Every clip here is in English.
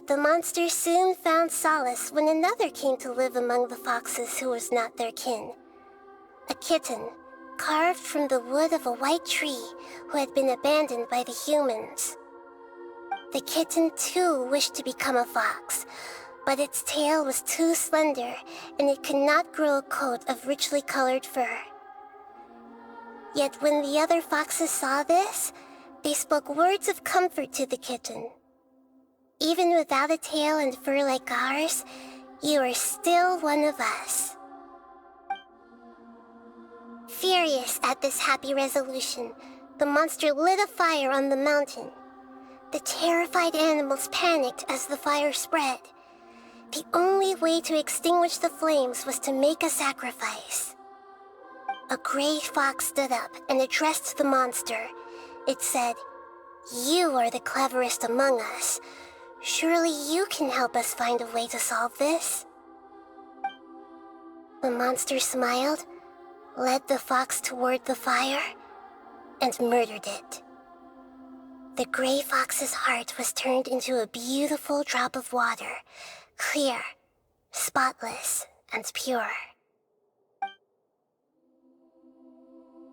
But the monsters soon found solace when another came to live among the foxes who was not their kin. A kitten, carved from the wood of a white tree who had been abandoned by the humans. The kitten too wished to become a fox, but its tail was too slender and it could not grow a coat of richly colored fur. Yet when the other foxes saw this, they spoke words of comfort to the kitten. Even without a tail and fur like ours, you are still one of us. Furious at this happy resolution, the monster lit a fire on the mountain. The terrified animals panicked as the fire spread. The only way to extinguish the flames was to make a sacrifice. A gray fox stood up and addressed the monster. It said, "You are the cleverest among us. Surely you can help us find a way to solve this." The monster smiled, led the fox toward the fire, and murdered it. The gray fox's heart was turned into a beautiful drop of water, clear, spotless, and pure.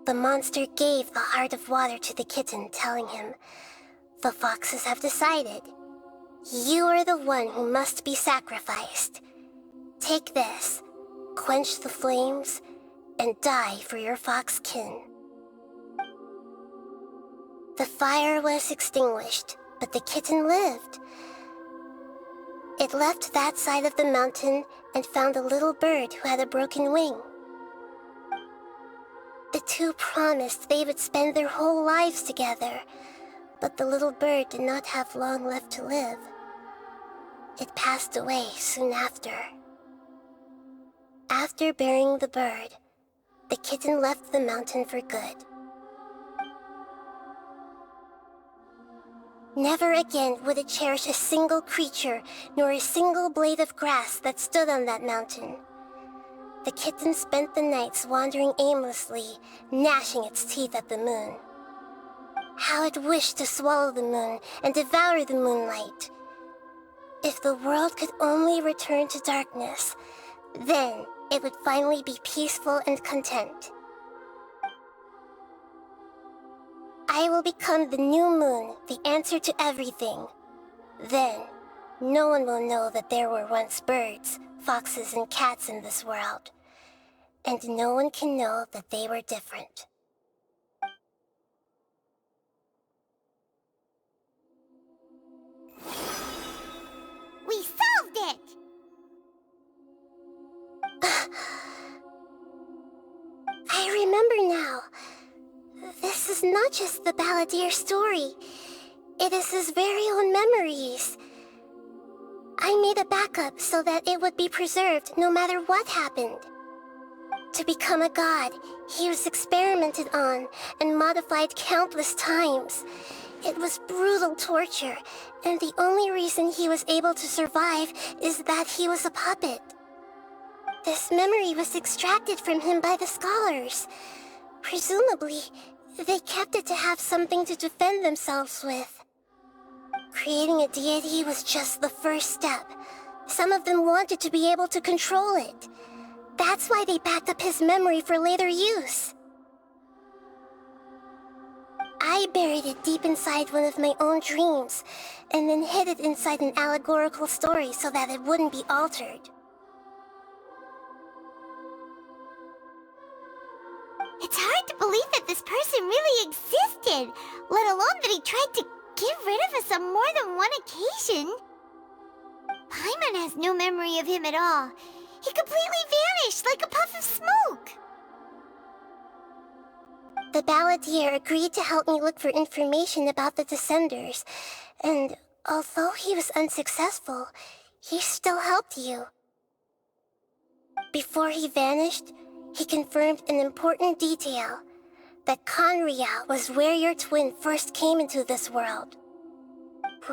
The monster gave the heart of water to the kitten, telling him, "The foxes have decided. You are the one who must be sacrificed. Take this, quench the flames, and die for your fox kin." The fire was extinguished, but the kitten lived. It left that side of the mountain and found a little bird who had a broken wing. The two promised they would spend their whole lives together, but the little bird did not have long left to live. It passed away soon after. After burying the bird, the kitten left the mountain for good. Never again would it cherish a single creature, nor a single blade of grass that stood on that mountain. The kitten spent the nights wandering aimlessly, gnashing its teeth at the moon. How it wished to swallow the moon and devour the moonlight. If the world could only return to darkness, then it would finally be peaceful and content. I will become the new moon, the answer to everything. Then, no one will know that there were once birds, foxes, and cats in this world. And no one can know that they were different. We solved it! I remember now. This is not just the balladeer's story. It is his very own memories. I made a backup so that it would be preserved no matter what happened. To become a god, he was experimented on and modified countless times. It was brutal torture, and the only reason he was able to survive is that he was a puppet. This memory was extracted from him by the scholars. Presumably, they kept it to have something to defend themselves with. Creating a deity was just the first step. Some of them wanted to be able to control it. That's why they backed up his memory for later use. I buried it deep inside one of my own dreams, and then hid it inside an allegorical story so that it wouldn't be altered. It's hard to believe that this person really existed, let alone that he tried to get rid of us on more than one occasion. Paimon has no memory of him at all. He completely vanished like a puff of smoke. The balladeer agreed to help me look for information about the Descenders, and although he was unsuccessful, he still helped you. Before he vanished, he confirmed an important detail, that Conria was where your twin first came into this world.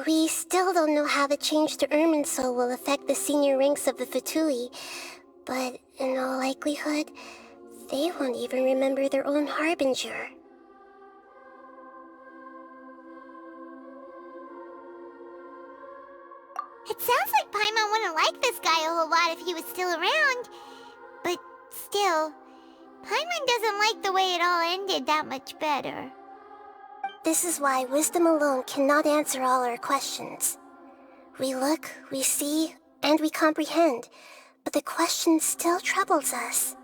We still don't know how the change to Irminsul will affect the senior ranks of the Fatui, but in all likelihood, they won't even remember their own Harbinger. It like this guy a whole lot if he was still around. But still, Paimon doesn't like the way it all ended that much better. This is why wisdom alone cannot answer all our questions. We look, we see, and we comprehend, but the question still troubles us.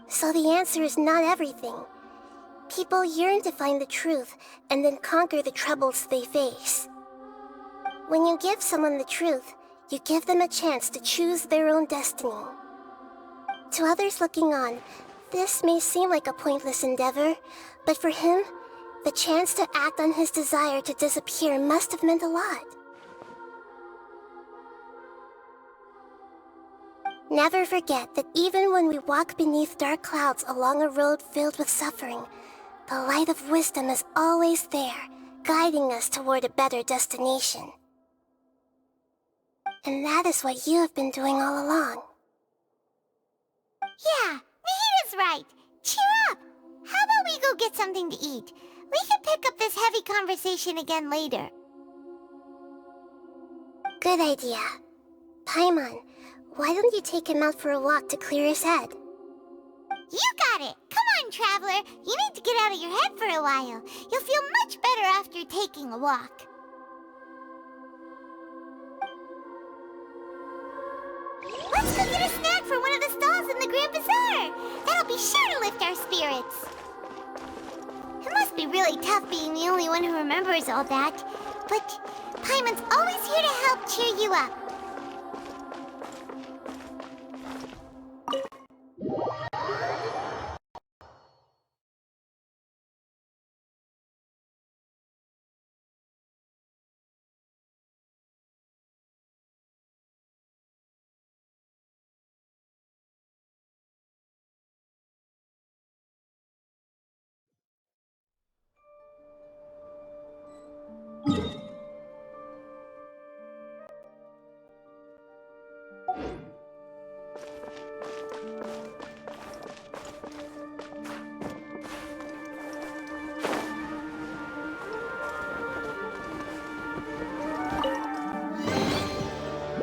So the answer is not everything. People yearn to find the truth and then conquer the troubles they face. When you give someone the truth, you give them a chance to choose their own destiny. To others looking on, this may seem like a pointless endeavor, but for him, the chance to act on his desire to disappear must have meant a lot. Never forget that even when we walk beneath dark clouds along a road filled with suffering, the light of wisdom is always there, guiding us toward a better destination. And that is what you have been doing all along. Yeah, Nahida's right. Cheer up! How about we go get something to eat? We can pick up this heavy conversation again later. Good idea. Paimon, why don't you take him out for a walk to clear his head? You got it! Come on, Traveler! You need to get out of your head for a while. You'll feel much better after taking a walk. Let's go get a snack from one of the stalls in the Grand Bazaar! That'll be sure to lift our spirits. It must be really tough being the only one who remembers all that. But Paimon's always here to help cheer you up.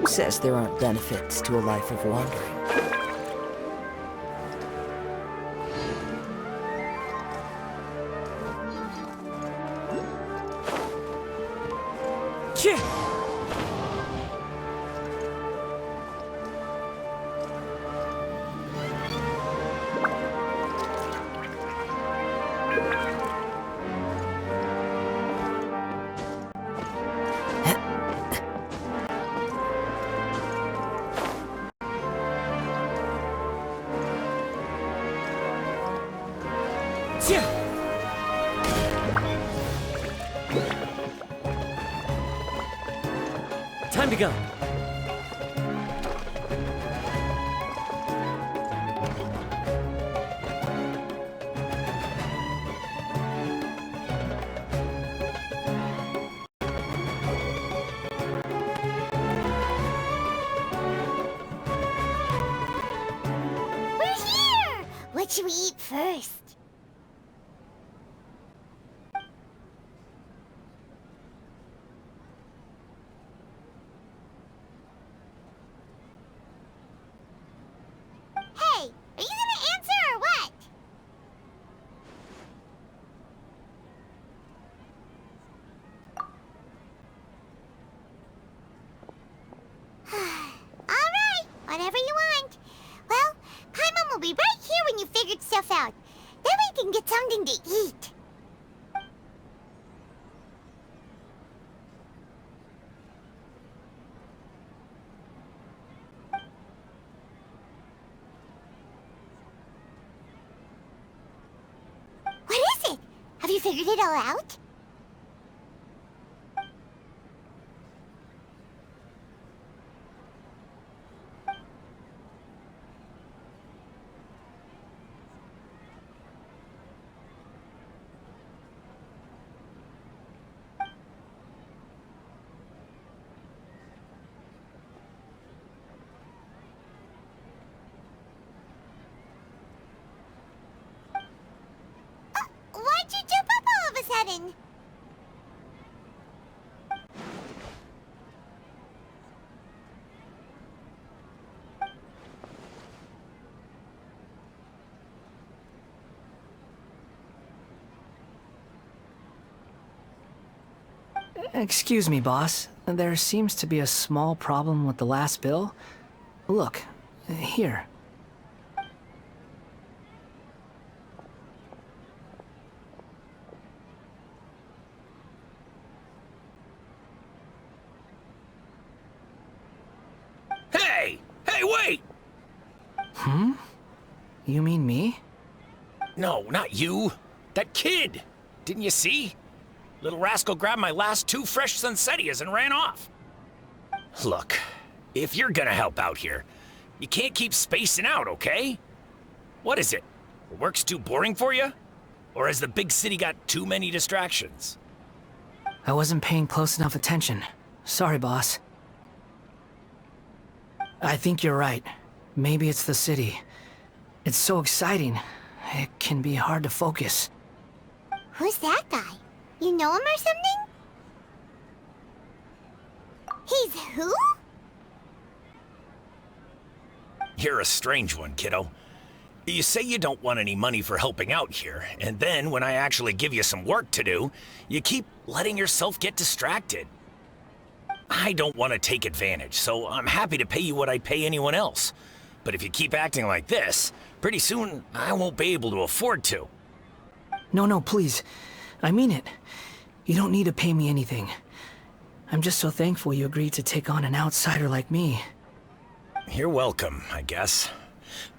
Who says there aren't benefits to a life of wandering? Time to go. We're here! What should we eat first? Hey, are you gonna answer or what? All right, whatever you want. Well, Paimon will be right here when you figured stuff out. Then we can get something to eat. What is it? Have you figured it all out? Why'd you jump up all of a sudden? Excuse me, boss. There seems to be a small problem with the last bill. Look, here. Hey! Hey, wait! You mean me? No, not you. That kid! Didn't you see? Little rascal grabbed my last 2 fresh Sunsettias and ran off. Look, if you're gonna help out here, you can't keep spacing out, okay? What is it? Work's too boring for you? Or has the big city got too many distractions? I wasn't paying close enough attention. Sorry, boss. I think you're right. Maybe it's the city. It's so exciting. It can be hard to focus. Who's that guy? You know him or something? He's who? You're a strange one, kiddo. You say you don't want any money for helping out here, and then when I actually give you some work to do, you keep letting yourself get distracted. I don't want to take advantage, so I'm happy to pay you what I'd pay anyone else. But if you keep acting like this, pretty soon I won't be able to afford to. No, please. I mean it. You don't need to pay me anything. I'm just so thankful you agreed to take on an outsider like me. You're welcome, I guess.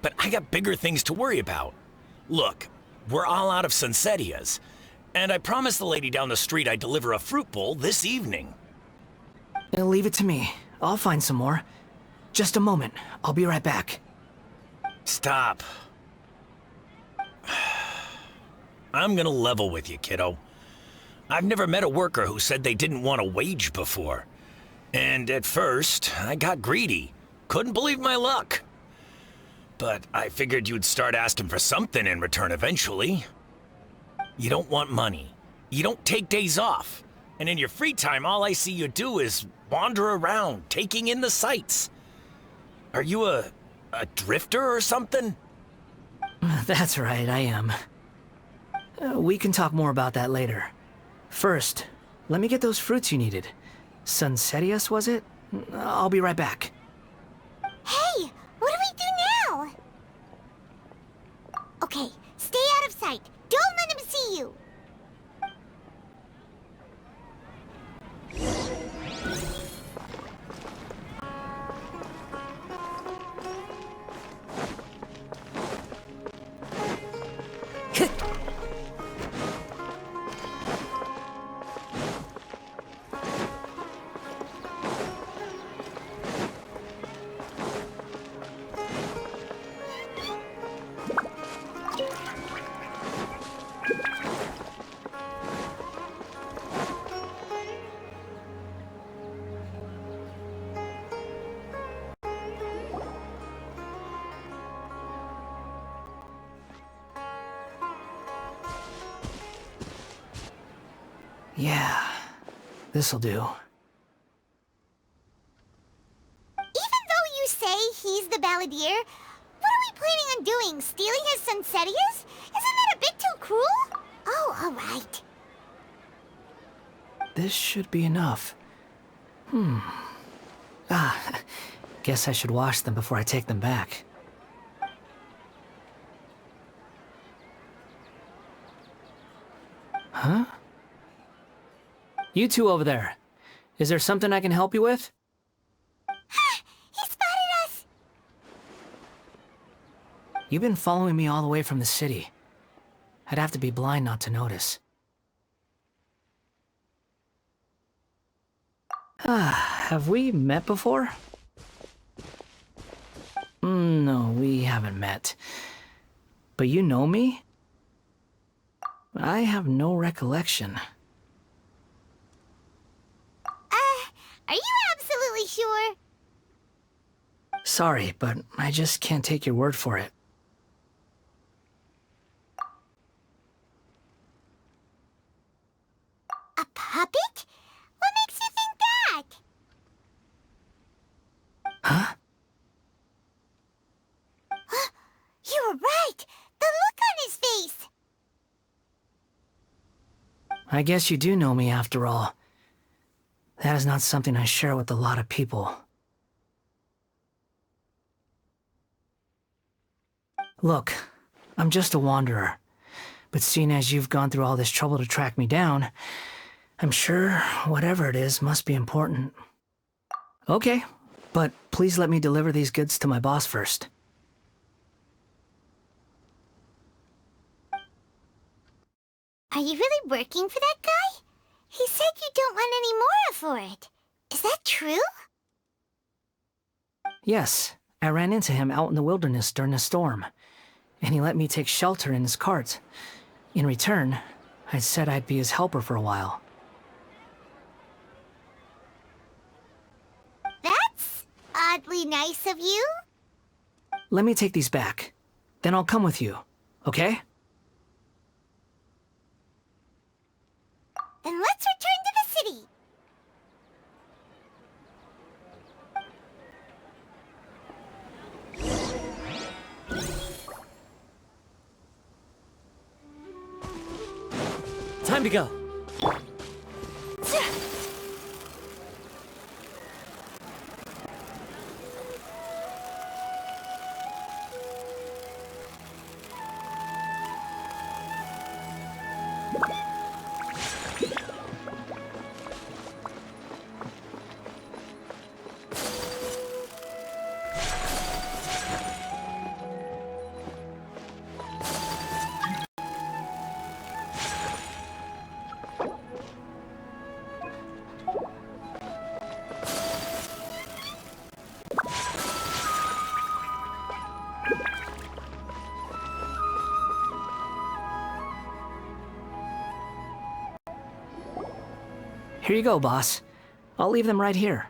But I got bigger things to worry about. Look, we're all out of Sunsettias, and I promised the lady down the street I'd deliver a fruit bowl this evening. Leave it to me. I'll find some more. Just a moment. I'll be right back. Stop. I'm gonna level with you, kiddo. I've never met a worker who said they didn't want a wage before. And at first, I got greedy. Couldn't believe my luck. But I figured you'd start asking for something in return eventually. You don't want money. You don't take days off. And in your free time, all I see you do is wander around, taking in the sights. Are you a drifter or something? That's right, I am. We can talk more about that later. First, let me get those fruits you needed. Sunsettias, was it? I'll be right back. Hey, what do we do now? Okay, stay out of sight. Don't let him see you. Yeah, this'll do. Even though you say he's the balladeer, what are we planning on doing? Stealing his Sunsettias? Isn't that a bit too cruel? Oh, all right. This should be enough. Guess I should wash them before I take them back. Huh? You two over there. Is there something I can help you with? He spotted us! You've been following me all the way from the city. I'd have to be blind not to notice. Have we met before? No, we haven't met. But you know me? I have no recollection. Are you absolutely sure? Sorry, but I just can't take your word for it. A puppet? What makes you think that? Huh? You were right! The look on his face! I guess you do know me after all. That is not something I share with a lot of people. Look, I'm just a wanderer. But seeing as you've gone through all this trouble to track me down, I'm sure whatever it is must be important. Okay, but please let me deliver these goods to my boss first. Are you really working for that guy? He said you don't want any more for it. Is that true? Yes, I ran into him out in the wilderness during a storm, and he let me take shelter in his cart. In return, I said I'd be his helper for a while. That's oddly nice of you. Let me take these back. Then I'll come with you, okay? Then let's return to the city. Time to go. Here you go, boss. I'll leave them right here.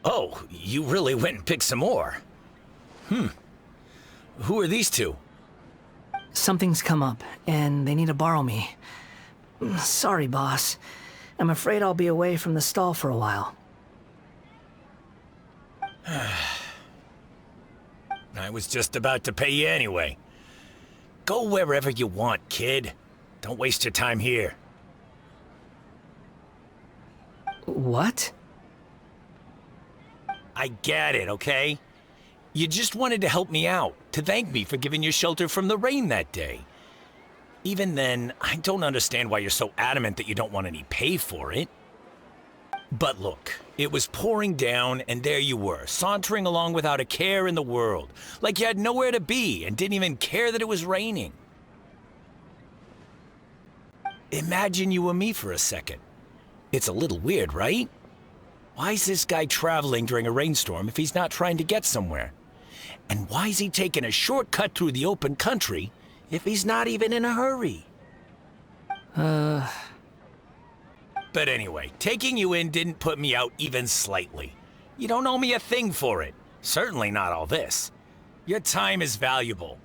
Oh, you really went and picked some more. Who are these two? Something's come up, and they need to borrow me. Sorry, boss. I'm afraid I'll be away from the stall for a while. I was just about to pay you anyway. Go wherever you want, kid. Don't waste your time here. What? I get it, okay? You just wanted to help me out, to thank me for giving you shelter from the rain that day. Even then, I don't understand why you're so adamant that you don't want any pay for it. But look, it was pouring down, and there you were, sauntering along without a care in the world, like you had nowhere to be and didn't even care that it was raining. Imagine you were me for a second. It's a little weird, right? Why is this guy traveling during a rainstorm if he's not trying to get somewhere? And why is he taking a shortcut through the open country if he's not even in a hurry? But anyway, taking you in didn't put me out even slightly. You don't owe me a thing for it. Certainly not all this. Your time is valuable.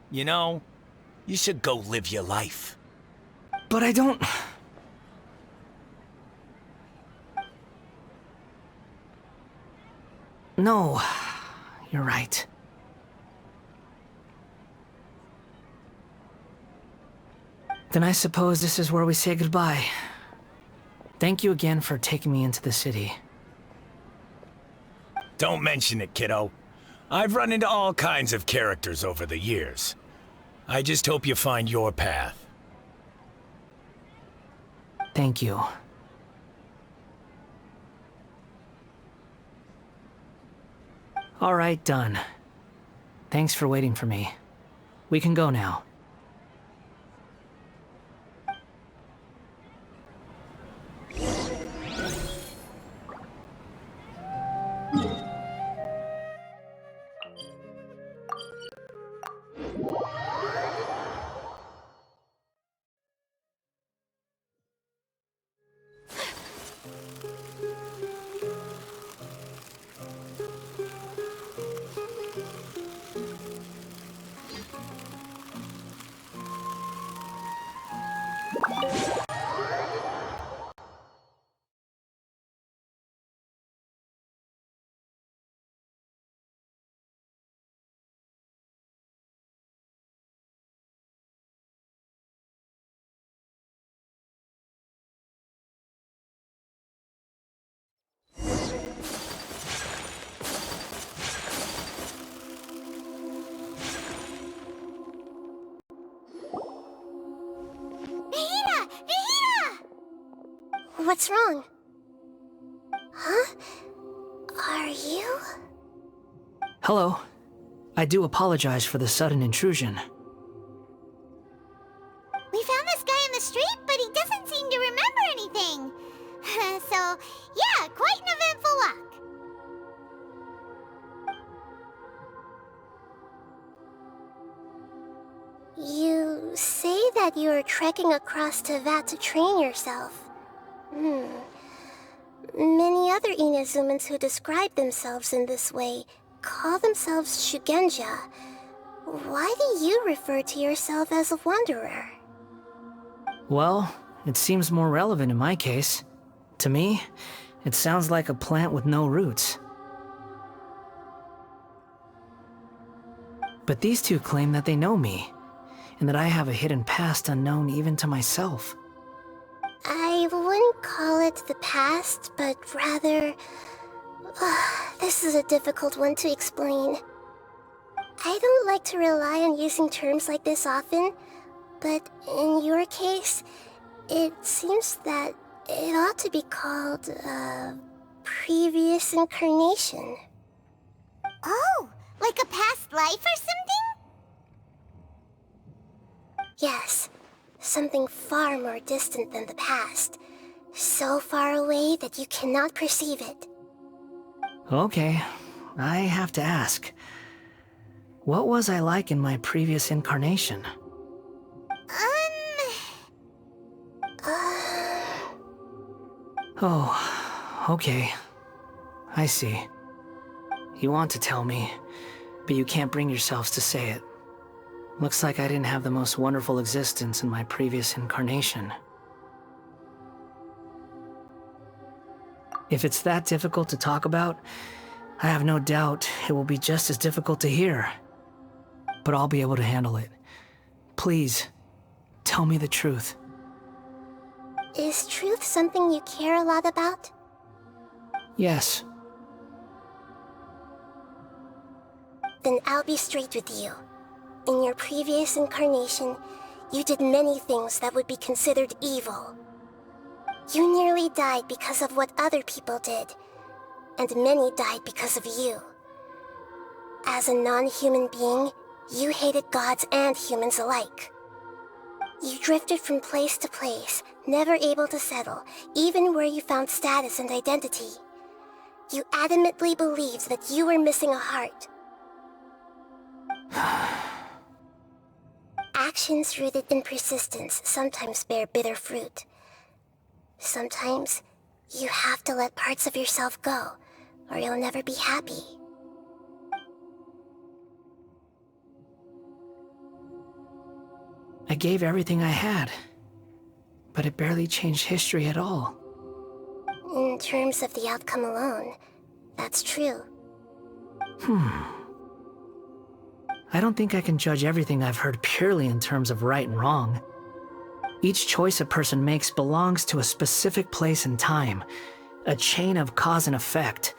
You know, you should go live your life. But I don't... No, you're right. Then I suppose this is where we say goodbye. Thank you again for taking me into the city. Don't mention it, kiddo. I've run into all kinds of characters over the years. I just hope you find your path. Thank you. All right, done. Thanks for waiting for me. We can go now. What's wrong? Huh? Are you? Hello. I do apologize for the sudden intrusion. We found this guy in the street, but he doesn't seem to remember anything. So, yeah, quite an eventful walk. You say that you are trekking across Teyvat to train yourself. Many other Inazumans who describe themselves in this way call themselves Shugenja. Why do you refer to yourself as a wanderer? Well, it seems more relevant in my case. To me, it sounds like a plant with no roots. But these two claim that they know me, and that I have a hidden past unknown even to myself. I wouldn't call it the past, but rather... this is a difficult one to explain. I don't like to rely on using terms like this often, but in your case, it seems that it ought to be called previous incarnation. Oh, like a past life or something? Yes, something far more distant than the past. So far away that you cannot perceive it. Okay, I have to ask. What was I like in my previous incarnation? Oh, okay. I see. You want to tell me, but you can't bring yourselves to say it. Looks like I didn't have the most wonderful existence in my previous incarnation. If it's that difficult to talk about, I have no doubt it will be just as difficult to hear. But I'll be able to handle it. Please, tell me the truth. Is truth something you care a lot about? Yes. Then I'll be straight with you. In your previous incarnation, you did many things that would be considered evil. You nearly died because of what other people did, and many died because of you. As a non-human being, you hated gods and humans alike. You drifted from place to place, never able to settle, even where you found status and identity. You adamantly believed that you were missing a heart. Actions rooted in persistence sometimes bear bitter fruit. Sometimes, you have to let parts of yourself go, or you'll never be happy. I gave everything I had, but it barely changed history at all. In terms of the outcome alone, that's true. I don't think I can judge everything I've heard purely in terms of right and wrong. Each choice a person makes belongs to a specific place and time, a chain of cause and effect,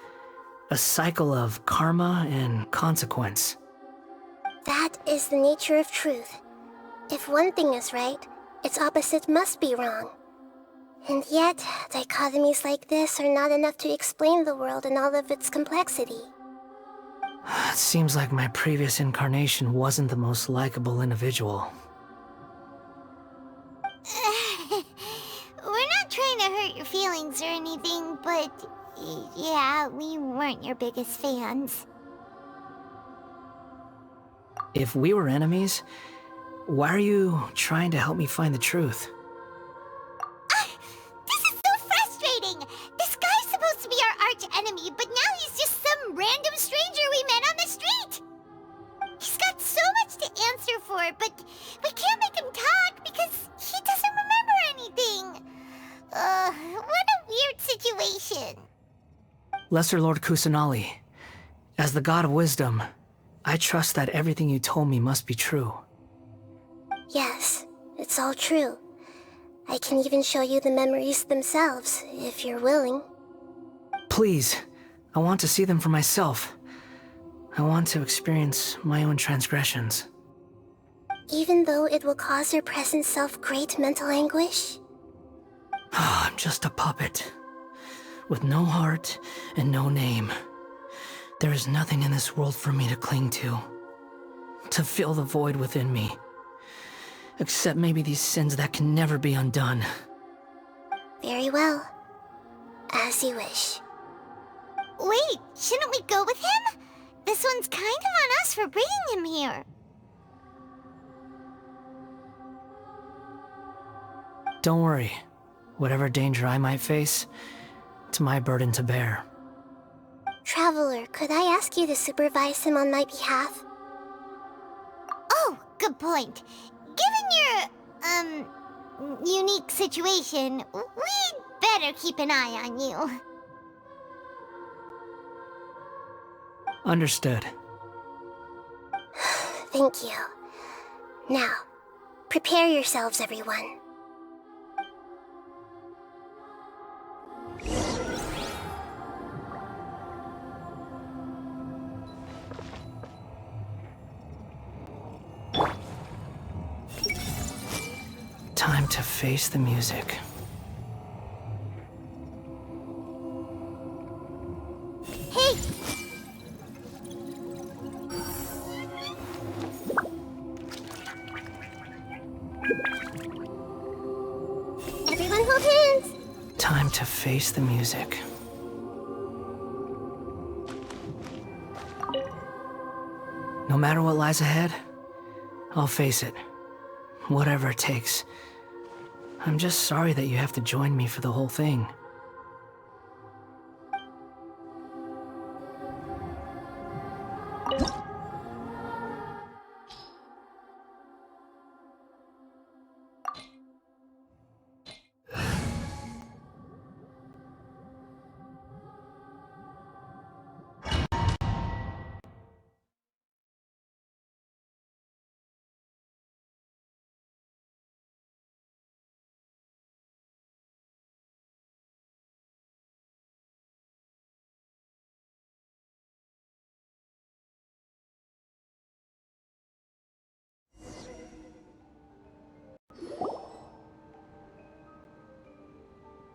a cycle of karma and consequence. That is the nature of truth. If one thing is right, its opposite must be wrong. And yet, dichotomies like this are not enough to explain the world in all of its complexity. It seems like my previous incarnation wasn't the most likable individual. We're not trying to hurt your feelings or anything, but yeah, we weren't your biggest fans. If we were enemies, why are you trying to help me find the truth? This is so frustrating! This guy's supposed to be our arch enemy, but now he's just some random stranger we met on the street! He's got so much to answer for, but we can't make him talk because he doesn't remember anything. What a weird situation. Lesser Lord Kusanali, as the God of Wisdom, I trust that everything you told me must be true. Yes, it's all true. I can even show you the memories themselves, if you're willing. Please, I want to see them for myself. I want to experience my own transgressions. Even though it will cause your present self great mental anguish? I'm just a puppet, with no heart and no name. There is nothing in this world for me to cling to fill the void within me. Except maybe these sins that can never be undone. Very well. As you wish. Wait, shouldn't we go with him? This one's kind of on us for bringing him here. Don't worry. Whatever danger I might face, it's my burden to bear. Traveler, could I ask you to supervise him on my behalf? Oh, good point. Given your, unique situation, we'd better keep an eye on you. Understood. Thank you. Now, prepare yourselves, everyone. Time to face the music. Hey! Everyone hold hands! Time to face the music. No matter what lies ahead, I'll face it. Whatever it takes. I'm just sorry that you have to join me for the whole thing.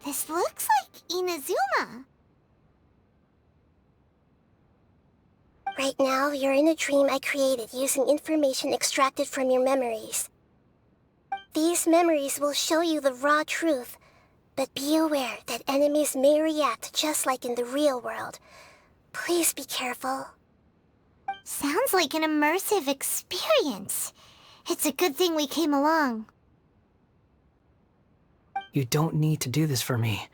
This looks like Inazuma. Right now, you're in a dream I created using information extracted from your memories. These memories will show you the raw truth, but be aware that enemies may react just like in the real world. Please be careful. Sounds like an immersive experience. It's a good thing we came along. You don't need to do this for me.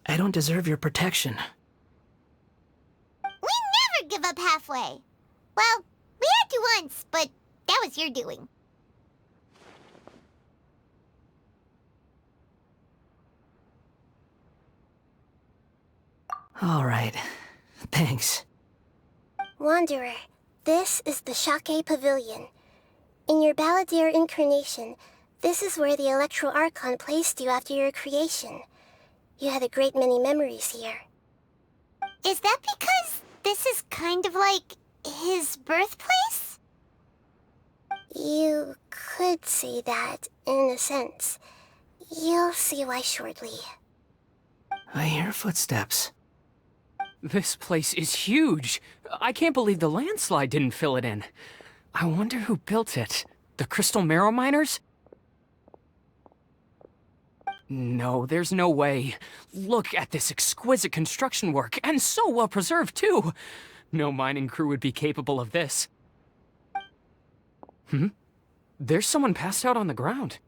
I don't deserve your protection. We never give up halfway. Well, we had to once, but that was your doing. All right. Thanks. Wanderer, this is the Shake Pavilion. In your Balladeer incarnation, this is where the Electro Archon placed you after your creation. You had a great many memories here. Is that because this is kind of like his birthplace? You could say that, in a sense. You'll see why shortly. I hear footsteps. This place is huge. I can't believe the landslide didn't fill it in. I wonder who built it. The Crystal Marrow Miners? No, there's no way. Look at this exquisite construction work, and so well preserved, too. No mining crew would be capable of this. There's someone passed out on the ground.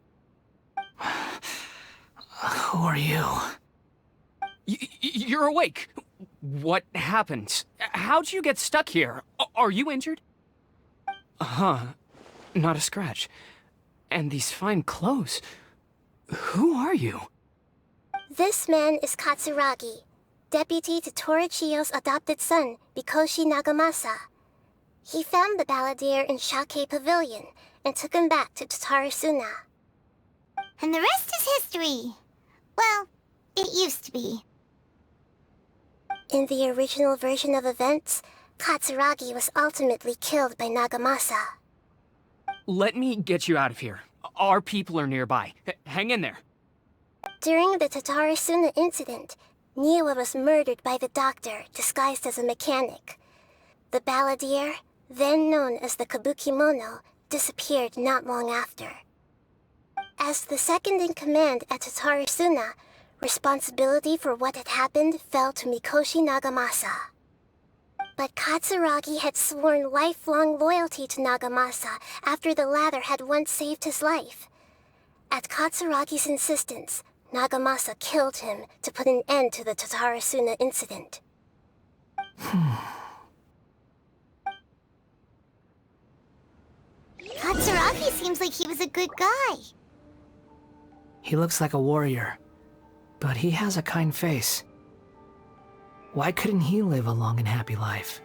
Who are you? You're awake. What happened? How'd you get stuck here? Are you injured? Not a scratch. And these fine clothes. Who are you? This man is Katsuragi, deputy to Torichiyo's adopted son, Mikoshi Nagamasa. He found the Balladeer in Shake Pavilion and took him back to Tatarasuna. And the rest is history. Well, it used to be. In the original version of events, Katsuragi was ultimately killed by Nagamasa. Let me get you out of here. Our people are nearby. Hang in there. During the Tatarasuna incident, Niwa was murdered by the doctor disguised as a mechanic. The balladeer, then known as the Kabukimono, disappeared not long after. As the second in command at Tatarasuna, responsibility for what had happened fell to Mikoshi Nagamasa. But Katsuragi had sworn lifelong loyalty to Nagamasa after the latter had once saved his life. At Katsuragi's insistence, Nagamasa killed him to put an end to the Tatarasuna incident. Katsuragi seems like he was a good guy. He looks like a warrior, but he has a kind face. Why couldn't he live a long and happy life?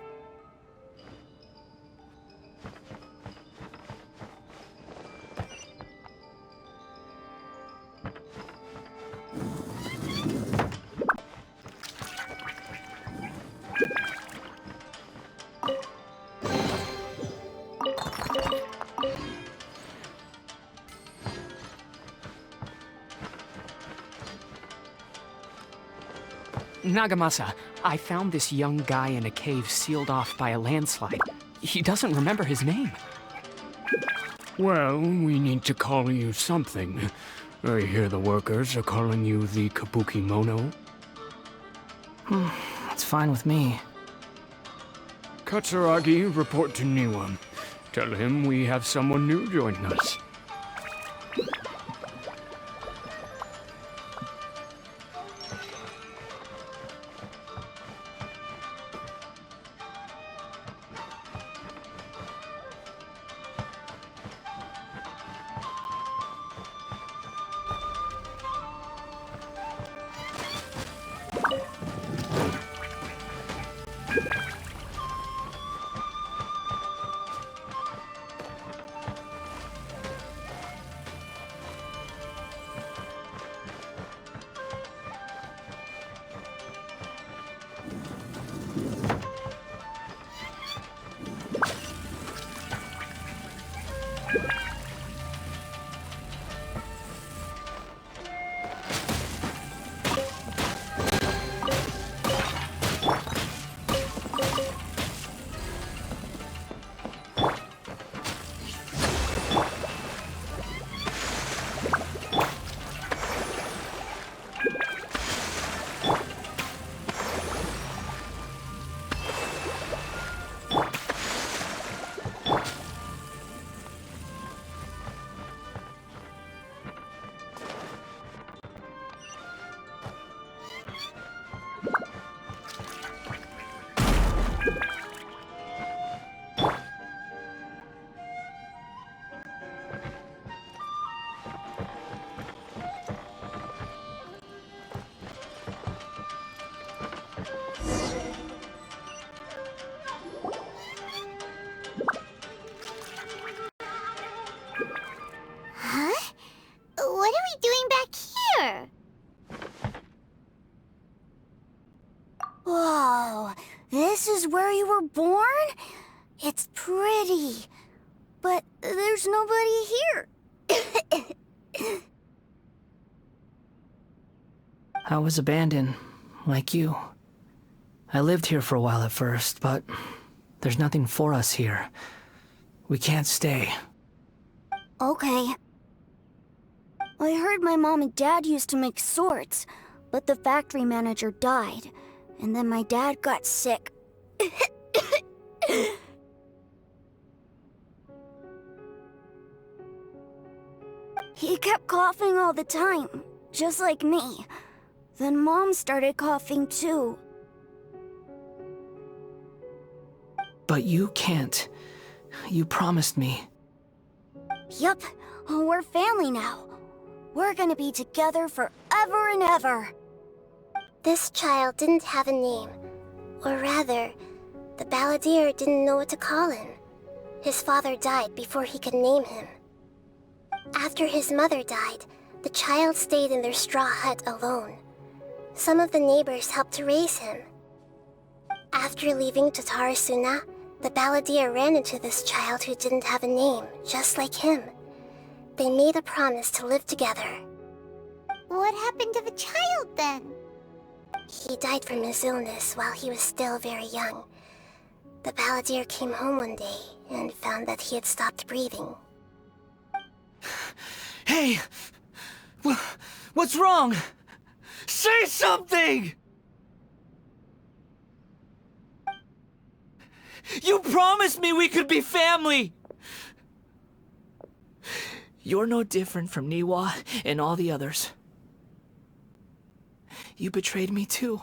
Nagamasa, I found this young guy in a cave sealed off by a landslide. He doesn't remember his name. Well, we need to call you something. I hear the workers are calling you the Kabukimono. It's fine with me. Katsuragi, report to Niwa. Tell him we have someone new joining us. Huh? What are we doing back here? Whoa, this is where you were born? It's pretty, but there's nobody here. I was abandoned, like you. I lived here for a while at first, but there's nothing for us here. We can't stay. Okay. I heard my mom and dad used to make swords, but the factory manager died, and then my dad got sick. He kept coughing all the time, just like me. Then Mom started coughing too. But you can't. You promised me. Yup, we're family now. We're gonna be together forever and ever. This child didn't have a name. Or rather, the balladeer didn't know what to call him. His father died before he could name him. After his mother died, the child stayed in their straw hut alone. Some of the neighbors helped to raise him. After leaving Tatarasuna, the balladeer ran into this child who didn't have a name, just like him. They made a promise to live together. What happened to the child then? He died from his illness while he was still very young. The balladeer came home one day and found that he had stopped breathing. Hey! What's wrong? Say something! You promised me we could be family! You're no different from Niwa and all the others. You betrayed me too.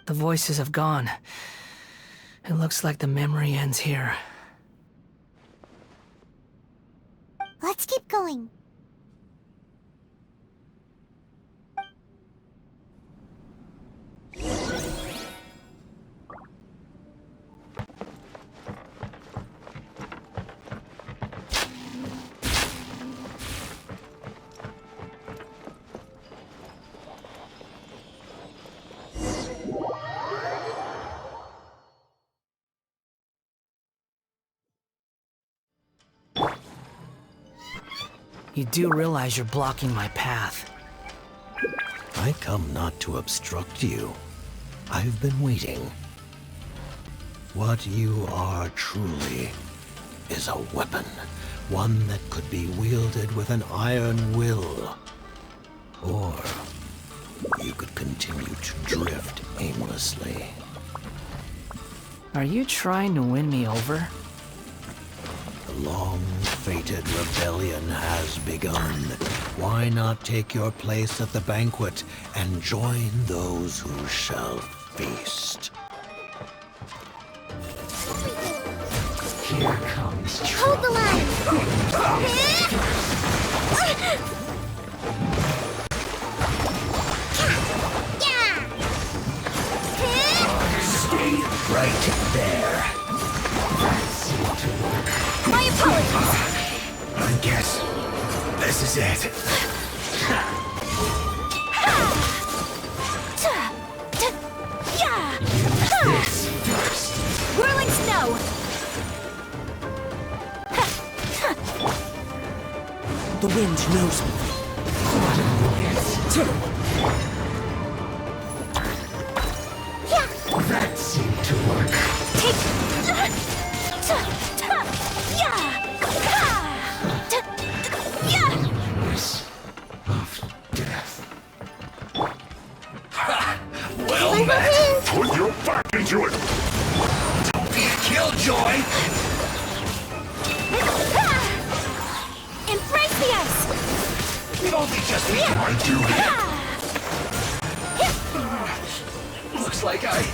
The voices have gone. It looks like the memory ends here. Let's keep going. You do realize you're blocking my path. I come not to obstruct you. I've been waiting. What you are truly is a weapon. One that could be wielded with an iron will. Or you could continue to drift aimlessly. Are you trying to win me over? The long-fated rebellion has begun. Why not take your place at the banquet and join those who shall feast? Here comes Hold the line! Stay right there. My apologies! I guess this is it. This first. Whirling snow! The wind knows me. That seemed to work. Of death. Well met. Put your back into it! Don't be a killjoy. Embrace the ice! It won't be just me. I do it! Looks like I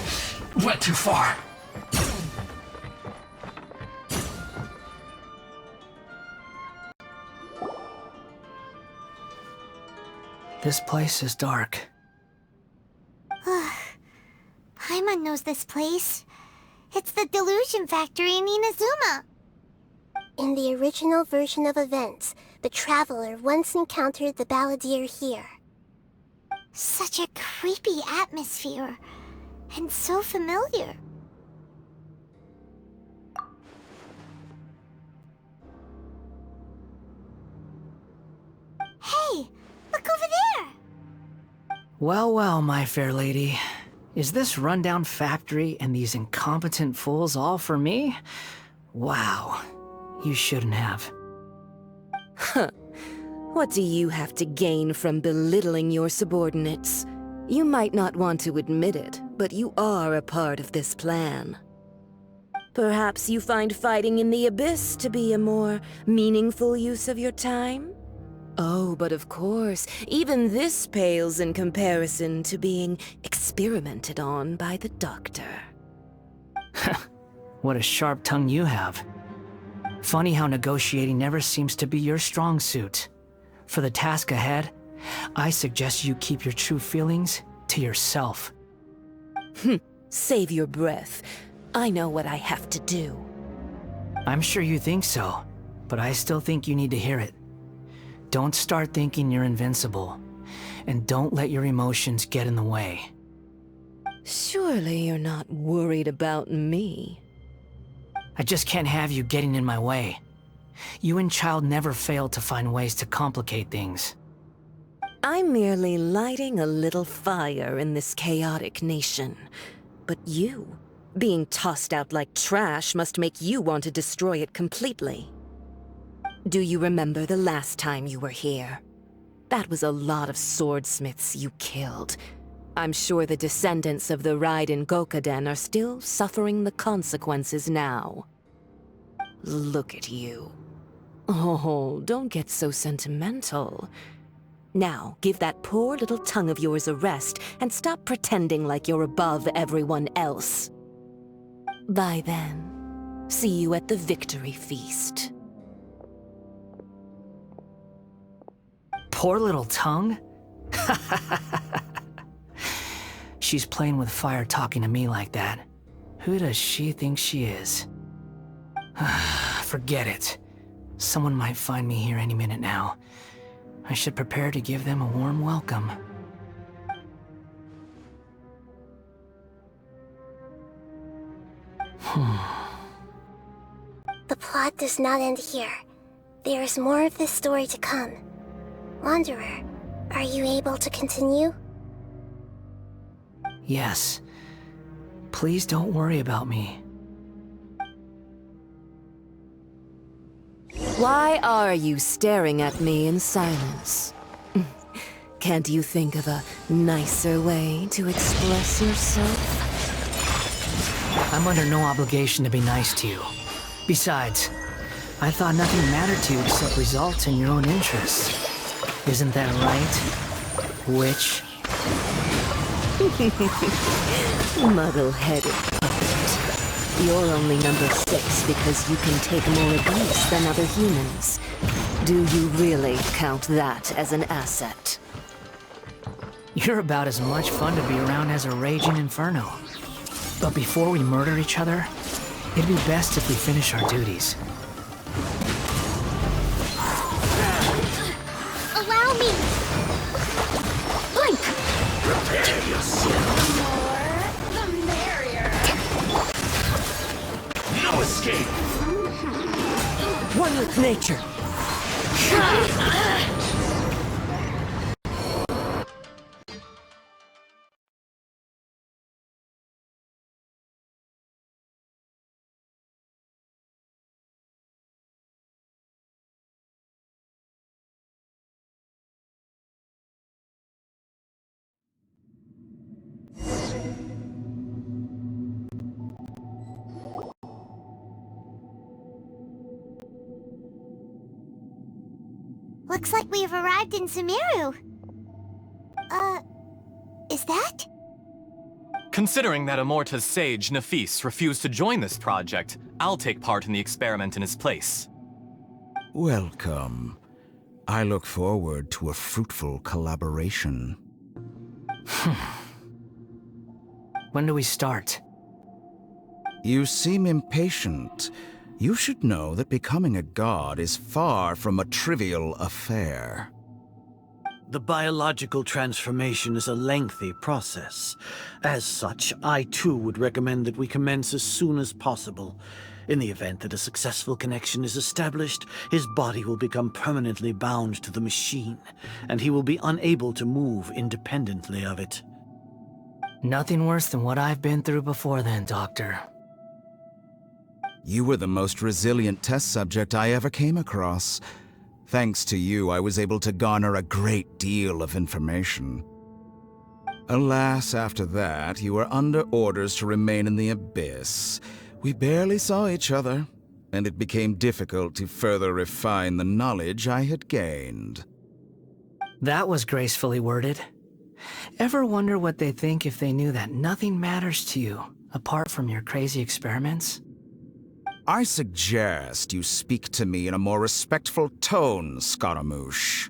went too far. This place is dark. Paimon knows this place. It's the delusion factory in Inazuma. In the original version of events, the Traveler once encountered the balladeer here. Such a creepy atmosphere. And so familiar. Hey! Look over there! Well, well, my fair lady. Is this rundown factory and these incompetent fools all for me? Wow. You shouldn't have. What do you have to gain from belittling your subordinates? You might not want to admit it, but you are a part of this plan. Perhaps you find fighting in the Abyss to be a more meaningful use of your time? Oh, but of course, even this pales in comparison to being experimented on by the Doctor. What a sharp tongue you have. Funny how negotiating never seems to be your strong suit. For the task ahead, I suggest you keep your true feelings to yourself. Save your breath. I know what I have to do. I'm sure you think so, but I still think you need to hear it. Don't start thinking you're invincible, and don't let your emotions get in the way. Surely you're not worried about me. I just can't have you getting in my way. You and Child never failed to find ways to complicate things. I'm merely lighting a little fire in this chaotic nation. But you, being tossed out like trash, must make you want to destroy it completely. Do you remember the last time you were here? That was a lot of swordsmiths you killed. I'm sure the descendants of the Raiden Gokaden are still suffering the consequences now. Look at you. Oh, don't get so sentimental. Now, give that poor little tongue of yours a rest and stop pretending like you're above everyone else. Bye then. See you at the victory feast. Poor little tongue? She's playing with fire talking to me like that. Who does she think she is? Forget it. Someone might find me here any minute now. I should prepare to give them a warm welcome. The plot does not end here. There is more of this story to come. Wanderer, are you able to continue? Yes. Please don't worry about me. Why are you staring at me in silence? Can't you think of a nicer way to express yourself? I'm under no obligation to be nice to you. Besides, I thought nothing mattered to you except results in your own interests. Isn't that right, witch? Muddle-headed puppet. You're only number 6 because you can take more abuse than other humans. Do you really count that as an asset? You're about as much fun to be around as a raging inferno. But before we murder each other, it'd be best if we finish our duties. Allow me! Blink! Prepare yourself. The merrier. No escape. One with nature. Looks like we've arrived in Sumeru. Is that? Considering that Amorta's sage, Nafis, refused to join this project, I'll take part in the experiment in his place. Welcome. I look forward to a fruitful collaboration. When do we start? You seem impatient. You should know that becoming a god is far from a trivial affair. The biological transformation is a lengthy process. As such, I too would recommend that we commence as soon as possible. In the event that a successful connection is established, his body will become permanently bound to the machine, and he will be unable to move independently of it. Nothing worse than what I've been through before then, Doctor. You were the most resilient test subject I ever came across. Thanks to you, I was able to garner a great deal of information. Alas, after that, you were under orders to remain in the Abyss. We barely saw each other, and it became difficult to further refine the knowledge I had gained. That was gracefully worded. Ever wonder what they think if they knew that nothing matters to you, apart from your crazy experiments? I suggest you speak to me in a more respectful tone, Scaramouche.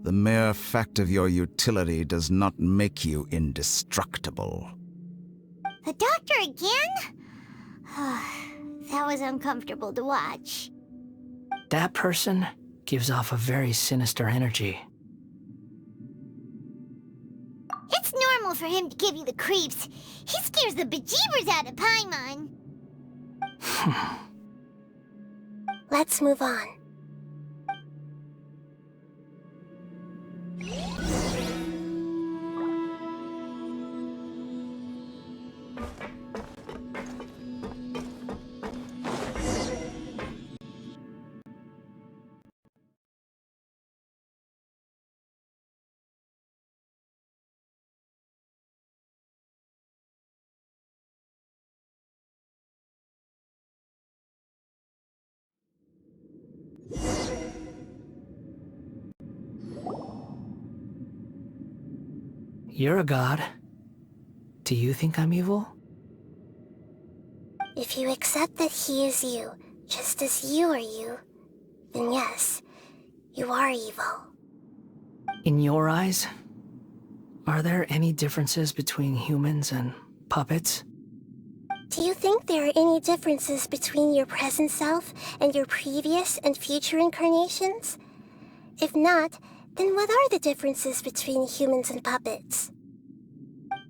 The mere fact of your utility does not make you indestructible. The doctor again? That was uncomfortable to watch. That person gives off a very sinister energy. It's normal for him to give you the creeps. He scares the bejeebers out of Paimon. Let's move on. You're a god. Do you think I'm evil? If you accept that he is you, just as you are you, then yes, you are evil. In your eyes, are there any differences between humans and puppets? Do you think there are any differences between your present self and your previous and future incarnations? If not, then what are the differences between humans and puppets?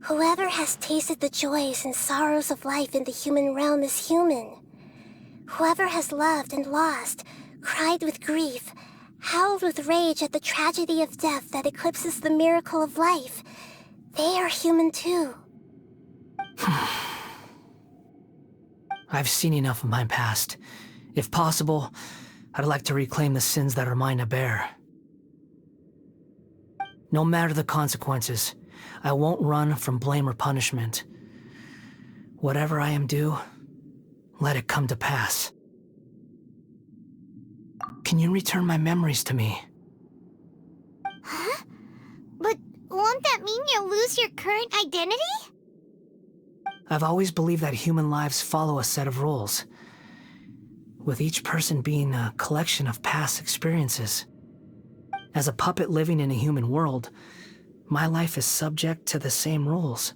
Whoever has tasted the joys and sorrows of life in the human realm is human. Whoever has loved and lost, cried with grief, howled with rage at the tragedy of death that eclipses the miracle of life, they are human too. I've seen enough of my past. If possible, I'd like to reclaim the sins that are mine to bear. No matter the consequences, I won't run from blame or punishment. Whatever I am due, let it come to pass. Can you return my memories to me? Huh? But won't that mean you'll lose your current identity? I've always believed that human lives follow a set of rules, with each person being a collection of past experiences. As a puppet living in a human world, my life is subject to the same rules.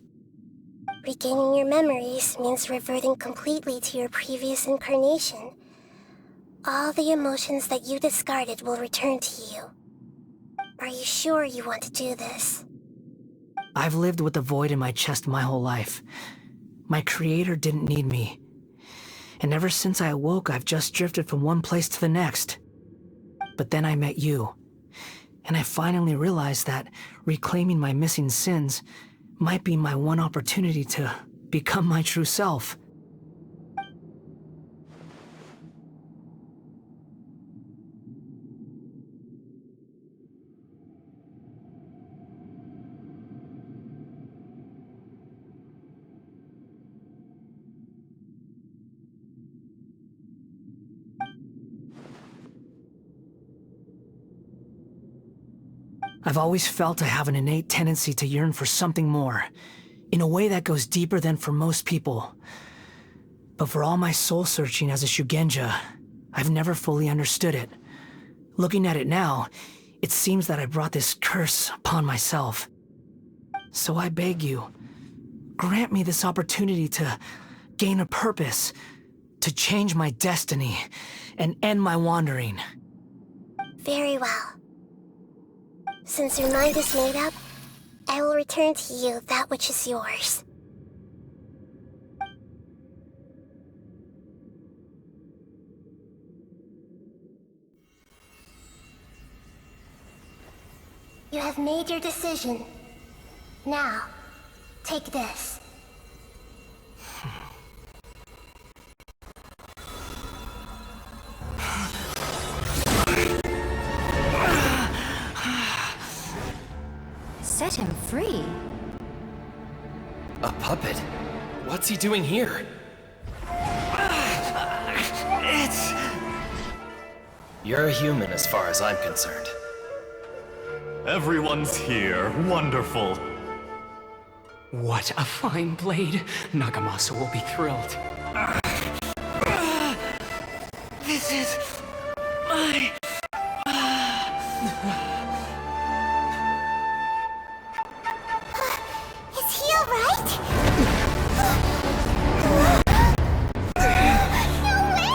Regaining your memories means reverting completely to your previous incarnation. All the emotions that you discarded will return to you. Are you sure you want to do this? I've lived with the void in my chest my whole life. My creator didn't need me. And ever since I awoke, I've just drifted from one place to the next. But then I met you. And I finally realized that reclaiming my missing sins might be my one opportunity to become my true self. I've always felt I have an innate tendency to yearn for something more, in a way that goes deeper than for most people. But for all my soul-searching as a Shugenja, I've never fully understood it. Looking at it now, it seems that I brought this curse upon myself. So I beg you, grant me this opportunity to gain a purpose, to change my destiny, and end my wandering. Very well. Since your mind is made up, I will return to you that which is yours. You have made your decision. Now, take this. Set him free. A puppet? What's he doing here? You're a human as far as I'm concerned. Everyone's here. Wonderful. What a fine blade. Nagamasa will be thrilled. This is my... Is he alright? No way!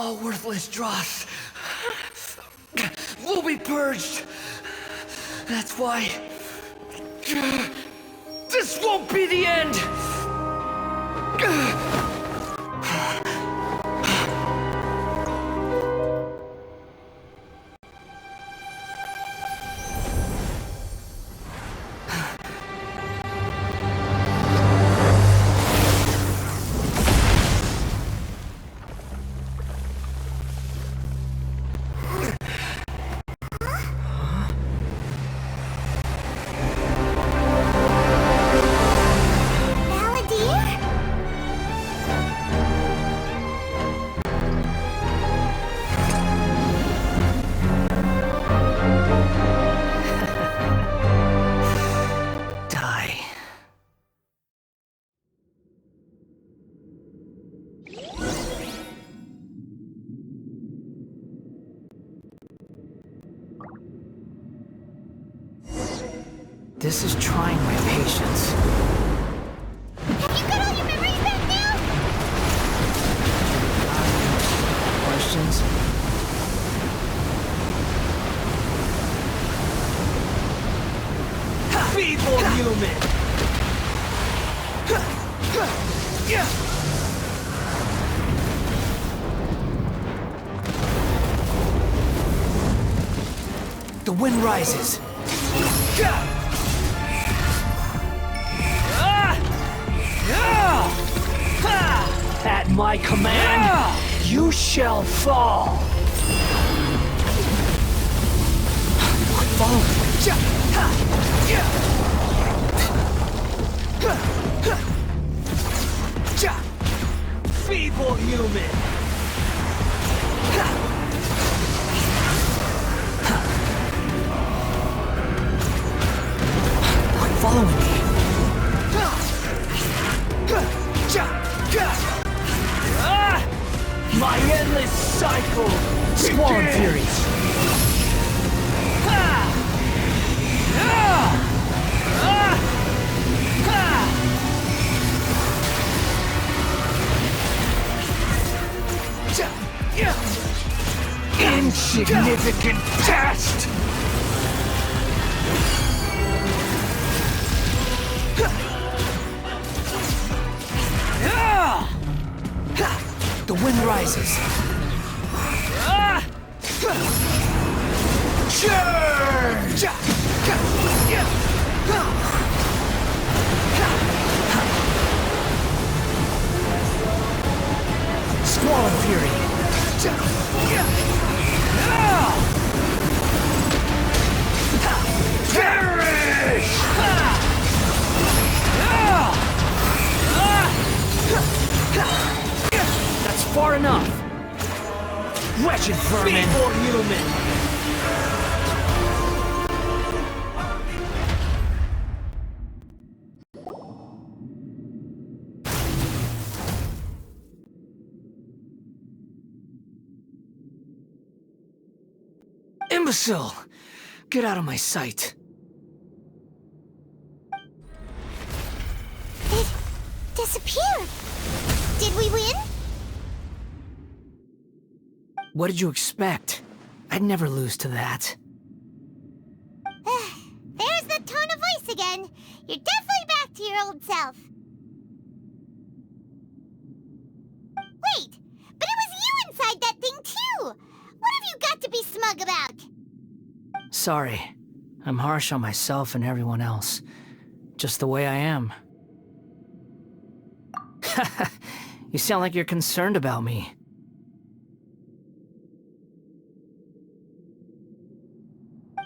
All worthless dross will be purged. That's why this won't be the end. This is trying my patience. Have you got all your memories back now? Questions? Feeble human! The wind rises. At my command, you shall fall. Follow me. Feeble human. Following me. My endless cycle! Squall Fury! Insignificant pest! The wind rises. Charge! Squall Fury. Perish! That's far enough. Wretched vermin. Feeble human. Imbecile! Get out of my sight. It disappeared. Did we win? What did you expect? I'd never lose to that. There's the tone of voice again. You're definitely back to your old self. Wait, but it was you inside that thing too! What have you got to be smug about? Sorry. I'm harsh on myself and everyone else. Just the way I am. You sound like you're concerned about me.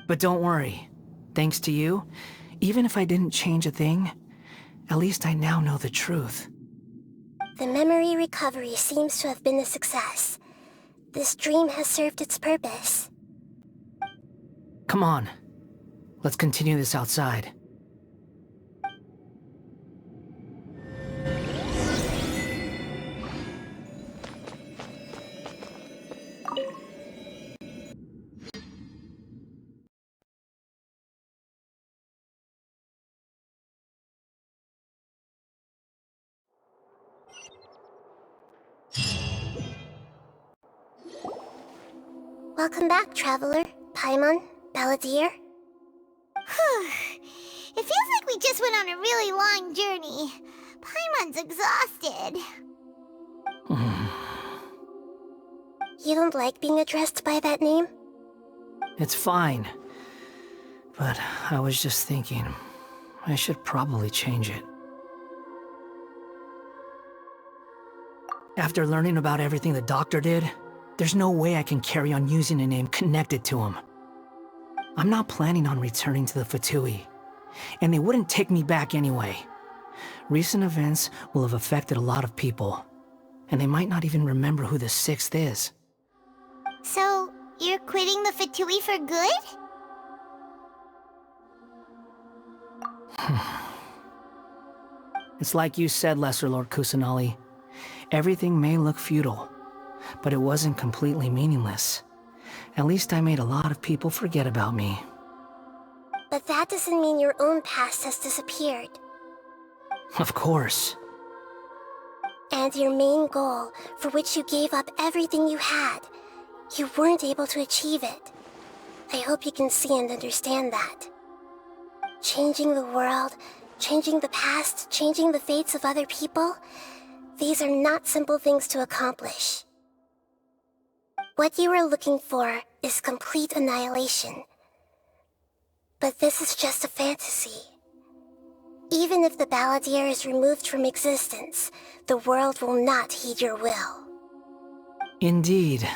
But don't worry. Thanks to you, even if I didn't change a thing, at least I now know the truth. The memory recovery seems to have been a success. This dream has served its purpose. Come on. Let's continue this outside. Welcome back, Traveler, Paimon, Balladeer. It feels like we just went on a really long journey. Paimon's exhausted. You don't like being addressed by that name? It's fine. But I was just thinking, I should probably change it. After learning about everything the doctor did, there's no way I can carry on using a name connected to him. I'm not planning on returning to the Fatui, and they wouldn't take me back anyway. Recent events will have affected a lot of people, and they might not even remember who the 6th is. So, you're quitting the Fatui for good? It's like you said, Lesser Lord Kusanali. Everything may look futile, but it wasn't completely meaningless. At least I made a lot of people forget about me. But that doesn't mean your own past has disappeared. Of course. And your main goal, for which you gave up everything you had, you weren't able to achieve it. I hope you can see and understand that. Changing the world, changing the past, changing the fates of other people, these are not simple things to accomplish. What you are looking for is complete annihilation. But this is just a fantasy. Even if the Balladeer is removed from existence, the world will not heed your will. Indeed.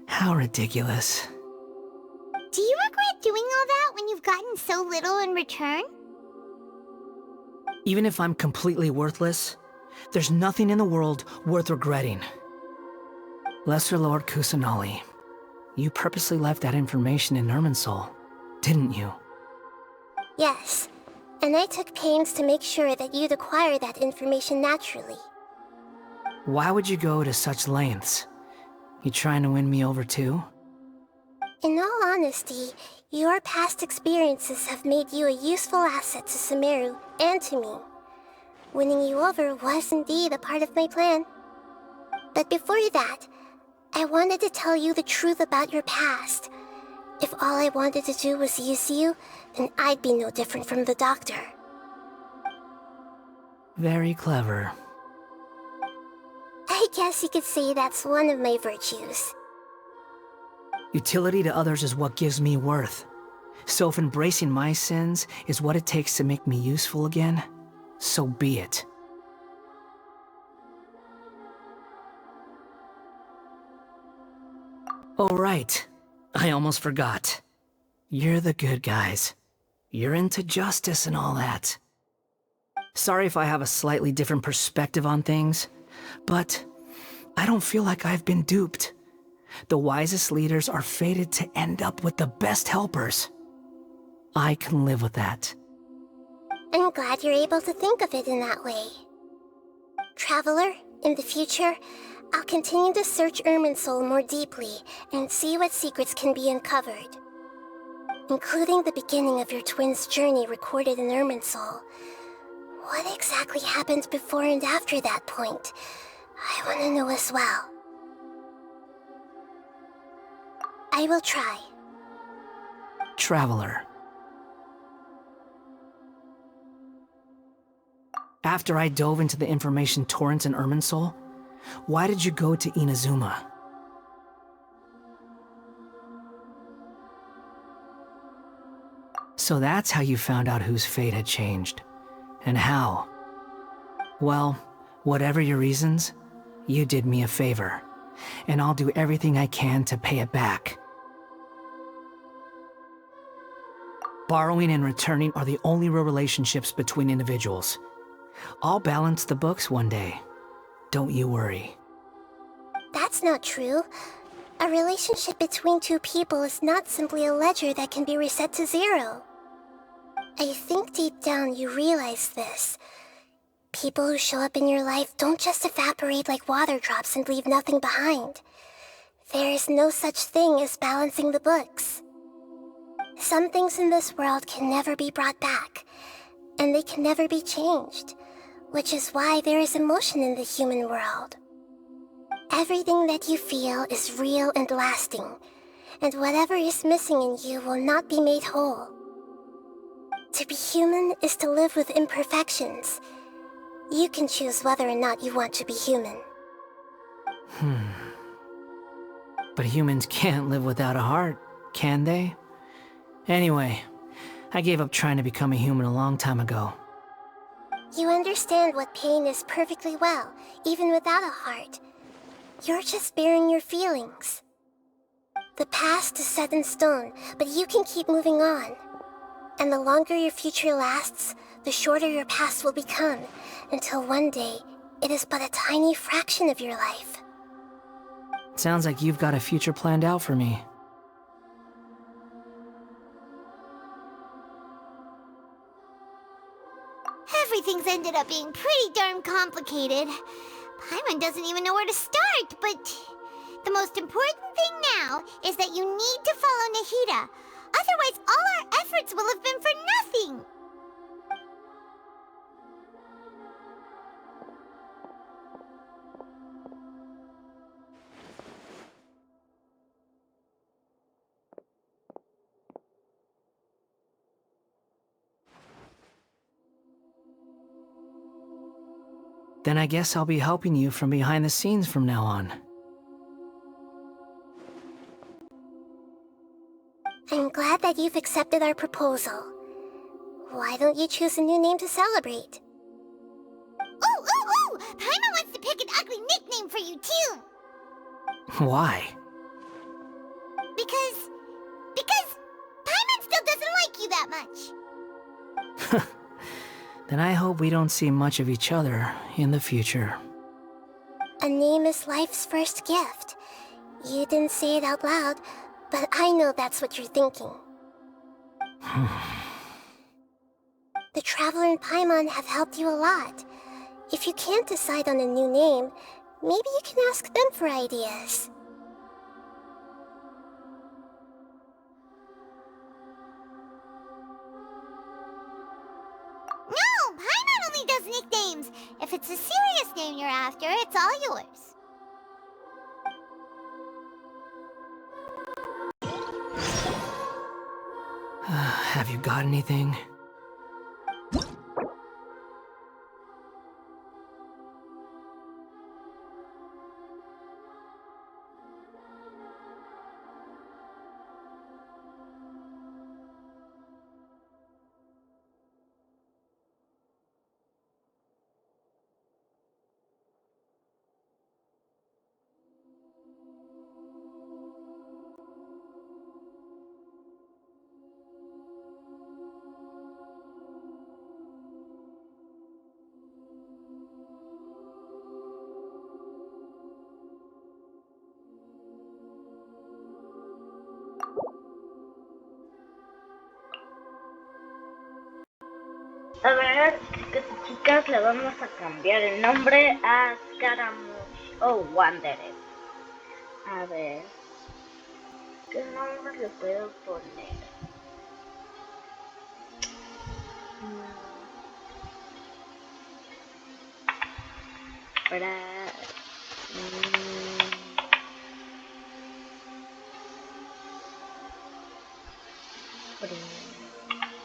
How ridiculous. Do you regret doing all that when you've gotten so little in return? Even if I'm completely worthless, there's nothing in the world worth regretting. Lesser Lord Kusanali, you purposely left that information in Irminsul, didn't you? Yes, and I took pains to make sure that you'd acquire that information naturally. Why would you go to such lengths? You trying to win me over too? In all honesty, your past experiences have made you a useful asset to Sumeru and to me. Winning you over was indeed a part of my plan. But before that, I wanted to tell you the truth about your past. If all I wanted to do was use you, then I'd be no different from the doctor. Very clever. I guess you could say that's one of my virtues. Utility to others is what gives me worth. So if embracing my sins is what it takes to make me useful again, so be it. Oh right, I almost forgot. You're the good guys. You're into justice and all that. Sorry if I have a slightly different perspective on things, but I don't feel like I've been duped. The wisest leaders are fated to end up with the best helpers. I can live with that. I'm glad you're able to think of it in that way. Traveler, in the future, I'll continue to search Irminsul more deeply and see what secrets can be uncovered. Including the beginning of your twins' journey recorded in Irminsul. What exactly happened before and after that point? I want to know as well. I will try. Traveler. After I dove into the information torrents in Irminsul, why did you go to Inazuma? So that's how you found out whose fate had changed. And how. Well, whatever your reasons, you did me a favor. And I'll do everything I can to pay it back. Borrowing and returning are the only real relationships between individuals. I'll balance the books one day. Don't you worry. That's not true. A relationship between two people is not simply a ledger that can be reset to zero. I think deep down you realize this. People who show up in your life don't just evaporate like water drops and leave nothing behind. There is no such thing as balancing the books. Some things in this world can never be brought back, and they can never be changed, which is why there is emotion in the human world. Everything that you feel is real and lasting, and whatever is missing in you will not be made whole. To be human is to live with imperfections. You can choose whether or not you want to be human. But humans can't live without a heart, can they? Anyway, I gave up trying to become a human a long time ago. You understand what pain is perfectly well, even without a heart. You're just bearing your feelings. The past is set in stone, but you can keep moving on. And the longer your future lasts, the shorter your past will become, until one day, it is but a tiny fraction of your life. Sounds like you've got a future planned out for me. Everything's ended up being pretty darn complicated. Paimon doesn't even know where to start, but the most important thing now is that you need to follow Nahida. Otherwise, all our efforts will have been for nothing. Then I guess I'll be helping you from behind the scenes from now on. I'm glad that you've accepted our proposal. Why don't you choose a new name to celebrate? Ooh! Paimon wants to pick an ugly nickname for you, too! Why? Because Paimon still doesn't like you that much. Then I hope we don't see much of each other in the future. A name is life's first gift. You didn't say it out loud, but I know that's what you're thinking. The Traveler and Paimon have helped you a lot. If you can't decide on a new name, maybe you can ask them for ideas. No! Paimon only does nicknames! If it's a serious name you're after, it's all yours. Have you got anything? A ver, chicos y chicas, le vamos a cambiar el nombre a Scaramouche o Wanderer. A ver, ¿qué nombre le puedo poner? Para...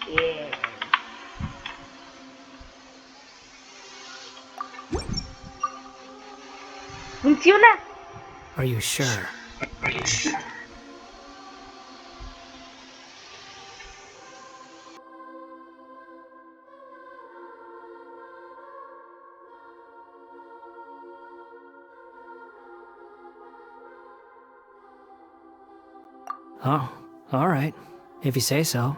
Bien. ¡Funciona! Are you sure? Oh, all right. If you say so.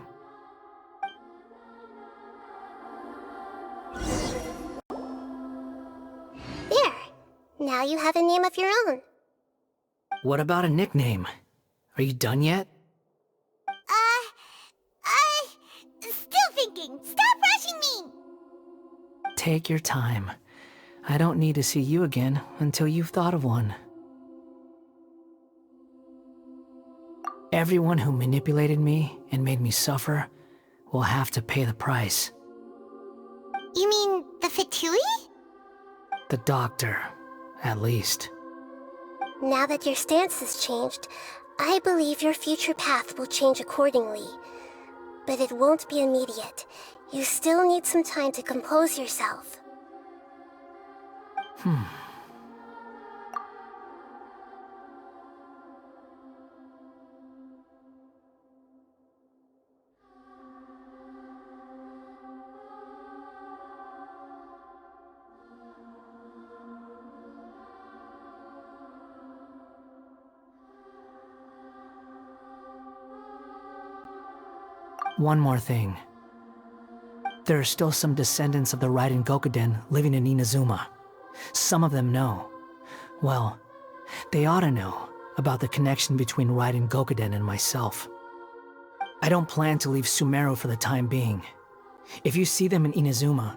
There! Now you have a name of your own. What about a nickname? Are you done yet? Still thinking. Stop rushing me! Take your time. I don't need to see you again until you've thought of one. Everyone who manipulated me and made me suffer will have to pay the price. You mean the Fatui? The doctor, at least. Now that your stance has changed, I believe your future path will change accordingly. But it won't be immediate. You still need some time to compose yourself. One more thing. There are still some descendants of the Raiden Gokuden living in Inazuma. Some of them know. Well, they ought to know about the connection between Raiden Gokuden and myself. I don't plan to leave Sumeru for the time being. If you see them in Inazuma,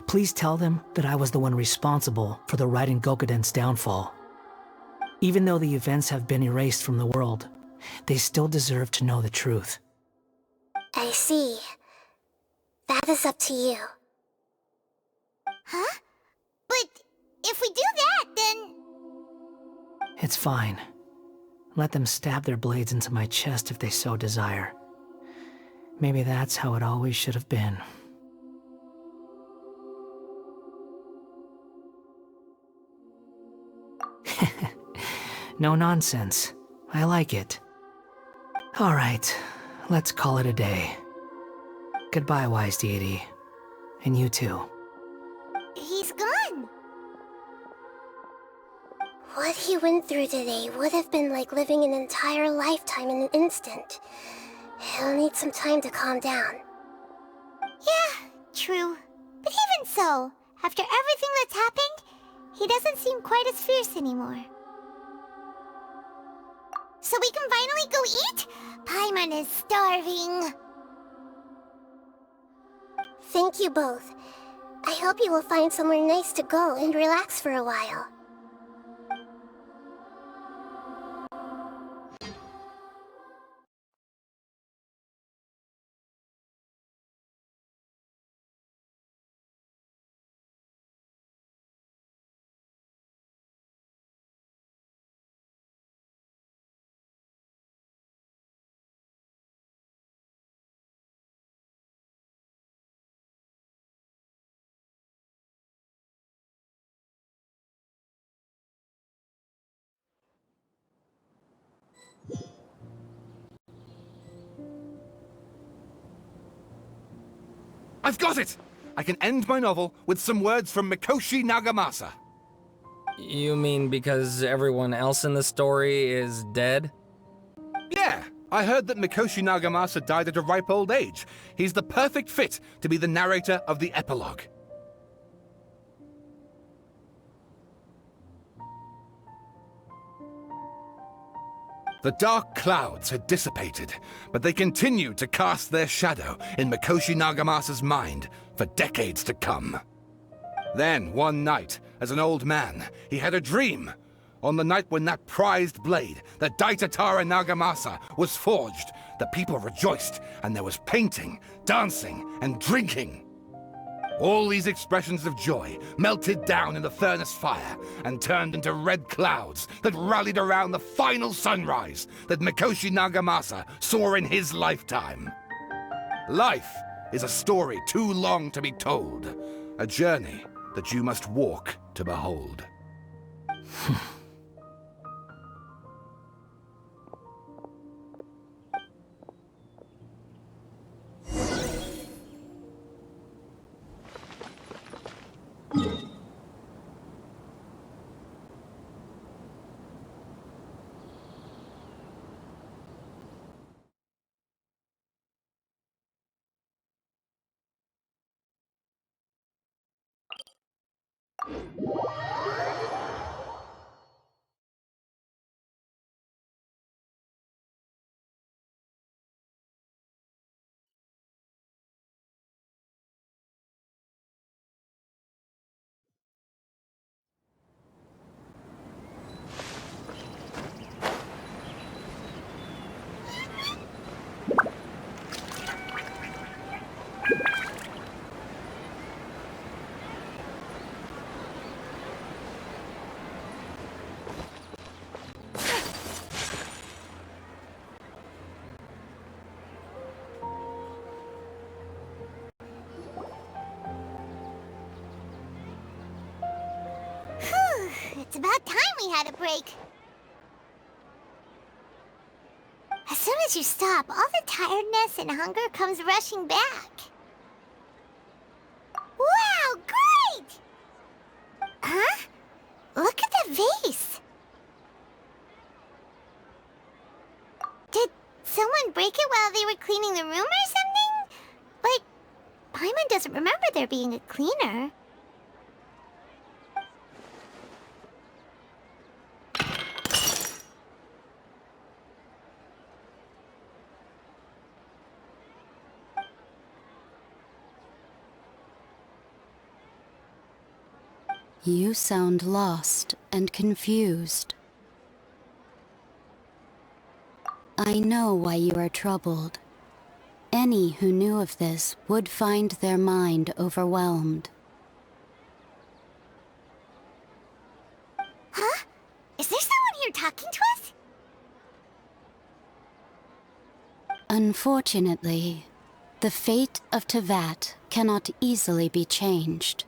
please tell them that I was the one responsible for the Raiden Gokuden's downfall. Even though the events have been erased from the world, they still deserve to know the truth. I see. That is up to you. Huh? But if we do that, then... It's fine. Let them stab their blades into my chest if they so desire. Maybe that's how it always should have been. No nonsense. I like it. All right, let's call it a day. Goodbye, wise deity. And you too. He's gone. What he went through today would have been like living an entire lifetime in an instant. He'll need some time to calm down. Yeah, true. But even so, after everything that's happened, he doesn't seem quite as fierce anymore. So we can finally go eat? Paimon is starving. Thank you both. I hope you will find somewhere nice to go and relax for a while. I've got it! I can end my novel with some words from Mikoshi Nagamasa. You mean because everyone else in the story is dead? Yeah, I heard that Mikoshi Nagamasa died at a ripe old age. He's the perfect fit to be the narrator of the epilogue. The dark clouds had dissipated, but they continued to cast their shadow in Mikoshi Nagamasa's mind for decades to come. Then, one night, as an old man, he had a dream. On the night when that prized blade, the Daitatara Nagamasa, was forged, the people rejoiced, and there was painting, dancing, and drinking. All these expressions of joy melted down in the furnace fire and turned into red clouds that rallied around the final sunrise that Mikoshi Nagamasa saw in his lifetime. Life is a story too long to be told, a journey that you must walk to behold. It's about time we had a break. As soon as you stop, all the tiredness and hunger comes rushing back. Wow, great! Huh? Look at the vase. Did someone break it while they were cleaning the room or something? But Paimon doesn't remember there being a cleaner. You sound lost and confused. I know why you are troubled. Any who knew of this would find their mind overwhelmed. Huh? Is there someone here talking to us? Unfortunately, the fate of Tevat cannot easily be changed.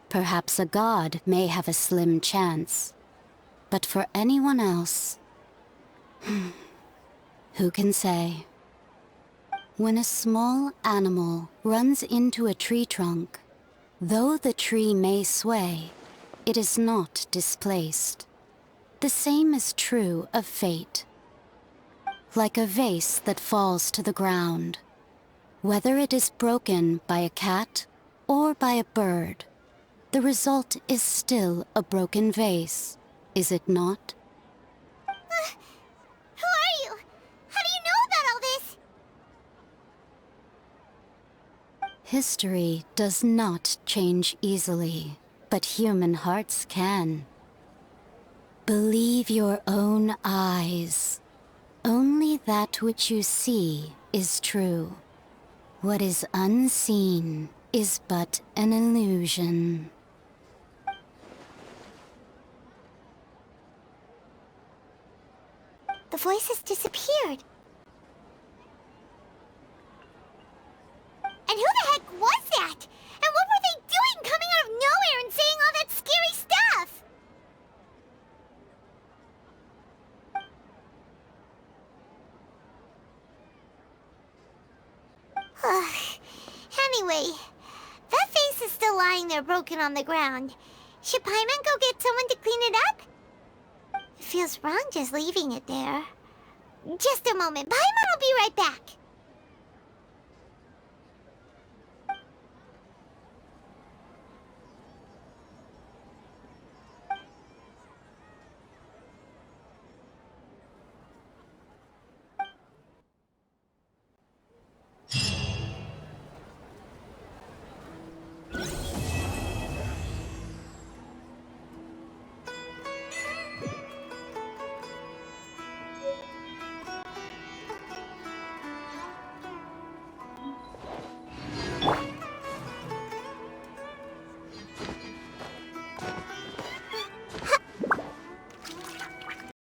Perhaps a god may have a slim chance, but for anyone else, who can say? When a small animal runs into a tree trunk, though the tree may sway, it is not displaced. The same is true of fate. Like a vase that falls to the ground, whether it is broken by a cat or by a bird, the result is still a broken vase, is it not? Who are you? How do you know about all this? History does not change easily, but human hearts can. Believe your own eyes. Only that which you see is true. What is unseen is but an illusion. The voice has disappeared. And who the heck was that? And what were they doing coming out of nowhere and saying all that scary stuff? Anyway, that vase is still lying there broken on the ground. Should Paimon go get someone to clean it up? It feels wrong just leaving it there. Just a moment. Paimon will be right back.